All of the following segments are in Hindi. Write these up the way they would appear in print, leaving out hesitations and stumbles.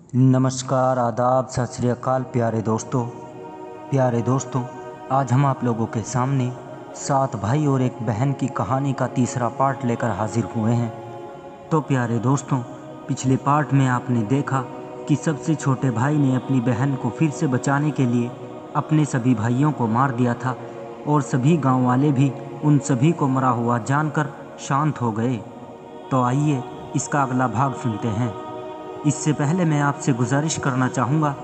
नमस्कार, आदाब, सत श्री अकाल प्यारे दोस्तों, आज हम आप लोगों के सामने 7 भाई और एक बहन की कहानी का तीसरा पार्ट लेकर हाजिर हुए हैं। तो प्यारे दोस्तों, पिछले पार्ट में आपने देखा कि सबसे छोटे भाई ने अपनी बहन को फिर से बचाने के लिए अपने सभी भाइयों को मार दिया था और सभी गांव वाले भी उन सभी को मरा हुआ जानकर शांत हो गए। तो आइए इसका अगला भाग सुनते हैं। इससे पहले मैं आपसे गुजारिश करना चाहूँगा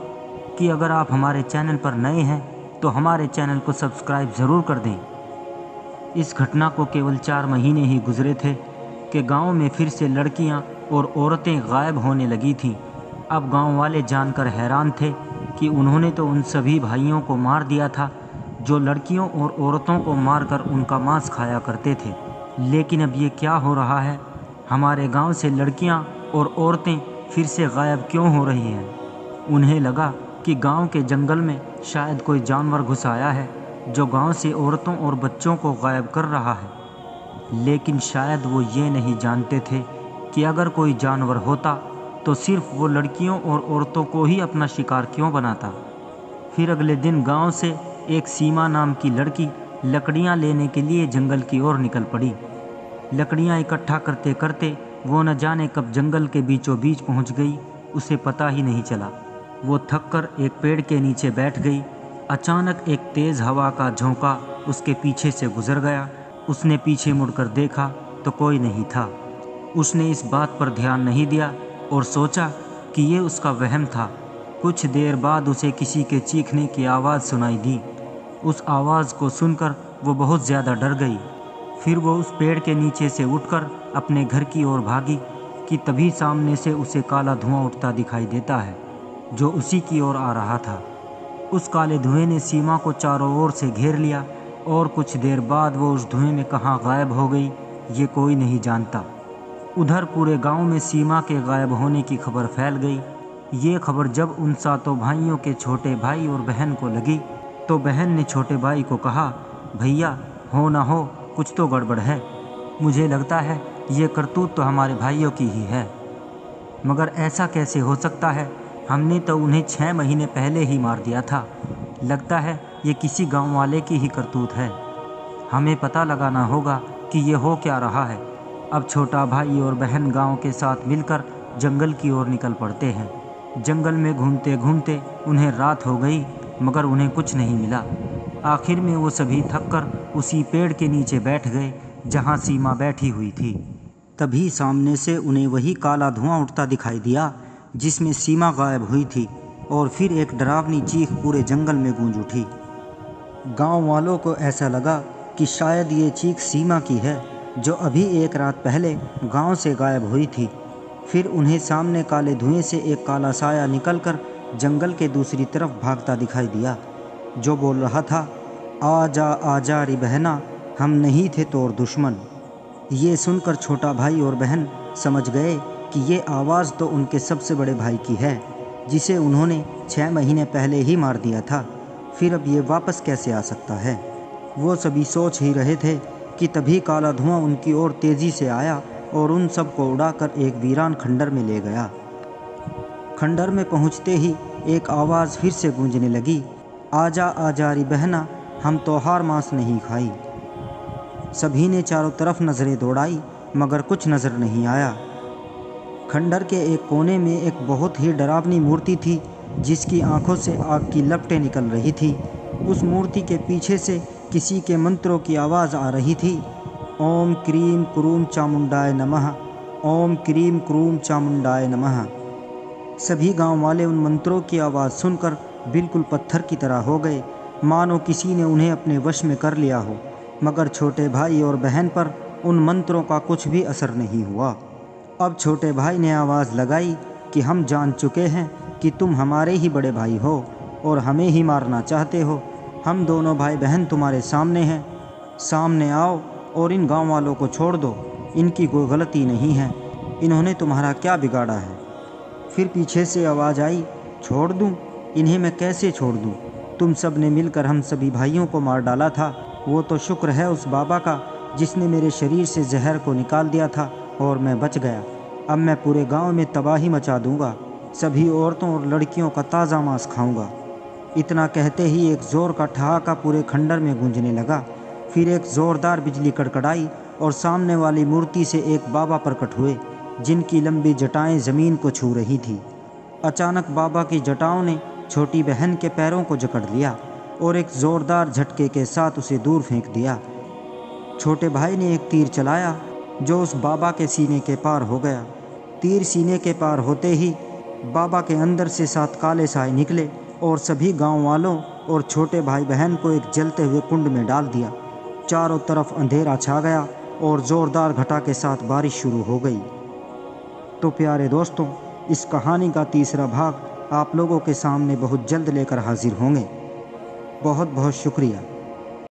कि अगर आप हमारे चैनल पर नए हैं तो हमारे चैनल को सब्सक्राइब ज़रूर कर दें। इस घटना को केवल 4 महीने ही गुजरे थे कि गांव में फिर से लड़कियां और औरतें गायब होने लगी थीं। अब गांव वाले जानकर हैरान थे कि उन्होंने तो उन सभी भाइयों को मार दिया था जो लड़कियों और औरतों को मारकर उनका मांस खाया करते थे। लेकिन अब ये क्या हो रहा है? हमारे गांव से लड़कियां और औरतें फिर से गायब क्यों हो रही हैं? उन्हें लगा कि गांव के जंगल में शायद कोई जानवर घुस आया है जो गांव से औरतों और बच्चों को गायब कर रहा है। लेकिन शायद वो ये नहीं जानते थे कि अगर कोई जानवर होता तो सिर्फ वो लड़कियों और औरतों को ही अपना शिकार क्यों बनाता। फिर अगले दिन गांव से एक सीमा नाम की लड़की लकड़ियां लेने के लिए जंगल की ओर निकल पड़ी। लकड़ियां इकट्ठा करते करते वो न जाने कब जंगल के बीचों बीच पहुंच गई, उसे पता ही नहीं चला। वो थककर एक पेड़ के नीचे बैठ गई। अचानक एक तेज़ हवा का झोंका उसके पीछे से गुजर गया। उसने पीछे मुड़कर देखा तो कोई नहीं था। उसने इस बात पर ध्यान नहीं दिया और सोचा कि ये उसका वहम था। कुछ देर बाद उसे किसी के चीखने की आवाज़ सुनाई दी। उस आवाज़ को सुनकर वो बहुत ज़्यादा डर गई। फिर वो उस पेड़ के नीचे से उठकर अपने घर की ओर भागी कि तभी सामने से उसे काला धुआं उठता दिखाई देता है जो उसी की ओर आ रहा था। उस काले धुएं ने सीमा को चारों ओर से घेर लिया और कुछ देर बाद वो उस धुएं में कहाँ गायब हो गई ये कोई नहीं जानता। उधर पूरे गांव में सीमा के गायब होने की खबर फैल गई। ये खबर जब उन 7 भाइयों के छोटे भाई और बहन को लगी तो बहन ने छोटे भाई को कहा, भैया हो ना हो कुछ तो गड़बड़ है। मुझे लगता है ये करतूत तो हमारे भाइयों की ही है। मगर ऐसा कैसे हो सकता है? हमने तो उन्हें 6 महीने पहले ही मार दिया था। लगता है ये किसी गांव वाले की ही करतूत है। हमें पता लगाना होगा कि ये हो क्या रहा है। अब छोटा भाई और बहन गांव के साथ मिलकर जंगल की ओर निकल पड़ते हैं। जंगल में घूमते घूमते उन्हें रात हो गई मगर उन्हें कुछ नहीं मिला। आखिर में वो सभी थककर उसी पेड़ के नीचे बैठ गए जहां सीमा बैठी हुई थी। तभी सामने से उन्हें वही काला धुआं उठता दिखाई दिया जिसमें सीमा गायब हुई थी और फिर एक डरावनी चीख पूरे जंगल में गूंज उठी। गांव वालों को ऐसा लगा कि शायद ये चीख सीमा की है जो अभी एक रात पहले गांव से गायब हुई थी। फिर उन्हें सामने काले धुएं से एक काला साया निकलकर जंगल के दूसरी तरफ भागता दिखाई दिया जो बोल रहा था, आजा आजा री बहना, हम नहीं थे तोर दुश्मन। ये सुनकर छोटा भाई और बहन समझ गए कि ये आवाज़ तो उनके सबसे बड़े भाई की है जिसे उन्होंने 6 महीने पहले ही मार दिया था। फिर अब ये वापस कैसे आ सकता है? वो सभी सोच ही रहे थे कि तभी काला धुआं उनकी ओर तेज़ी से आया और उन सबको उड़ाकर एक वीरान खंडर में ले गया। खंडर में पहुंचते ही एक आवाज़ फिर से गूंजने लगी, आजा आजा री बहना, हम तोहार मांस नहीं खाई। सभी ने चारों तरफ नज़रें दौड़ाई मगर कुछ नज़र नहीं आया। खंडर के एक कोने में एक बहुत ही डरावनी मूर्ति थी जिसकी आंखों से आग की लपटें निकल रही थी। उस मूर्ति के पीछे से किसी के मंत्रों की आवाज़ आ रही थी, ओम क्रीम क्रूम चामुंडाय नमः, ओम क्रीम क्रूम चामुंडाय नमः। सभी गांव वाले उन मंत्रों की आवाज़ सुनकर बिल्कुल पत्थर की तरह हो गए, मानो किसी ने उन्हें अपने वश में कर लिया हो। मगर छोटे भाई और बहन पर उन मंत्रों का कुछ भी असर नहीं हुआ। अब छोटे भाई ने आवाज़ लगाई कि हम जान चुके हैं कि तुम हमारे ही बड़े भाई हो और हमें ही मारना चाहते हो। हम दोनों भाई बहन तुम्हारे सामने हैं, सामने आओ और इन गांव वालों को छोड़ दो। इनकी कोई गलती नहीं है, इन्होंने तुम्हारा क्या बिगाड़ा है? फिर पीछे से आवाज़ आई, छोड़ दूं? इन्हें मैं कैसे छोड़ दूं? तुम सब ने मिलकर हम सभी भाइयों को मार डाला था। वो तो शुक्र है उस बाबा का जिसने मेरे शरीर से जहर को निकाल दिया था और मैं बच गया। अब मैं पूरे गांव में तबाही मचा दूंगा। सभी औरतों और लड़कियों का ताज़ा मांस खाऊंगा। इतना कहते ही एक ज़ोर का ठहाका पूरे खंडर में गूंजने लगा। फिर एक ज़ोरदार बिजली कड़कड़ाई और सामने वाली मूर्ति से एक बाबा प्रकट हुए, जिनकी लंबी जटाएं ज़मीन को छू रही थी। अचानक बाबा की जटाओं ने छोटी बहन के पैरों को जकड़ लिया और एक ज़ोरदार झटके के साथ उसे दूर फेंक दिया। छोटे भाई ने एक तीर चलाया जो उस बाबा के सीने के पार हो गया। तीर सीने के पार होते ही बाबा के अंदर से 7 काले साए निकले और सभी गांव वालों और छोटे भाई बहन को एक जलते हुए कुंड में डाल दिया। चारों तरफ अंधेरा छा गया और ज़ोरदार घटा के साथ बारिश शुरू हो गई। तो प्यारे दोस्तों, इस कहानी का तीसरा भाग आप लोगों के सामने बहुत जल्द लेकर हाजिर होंगे। बहुत बहुत शुक्रिया।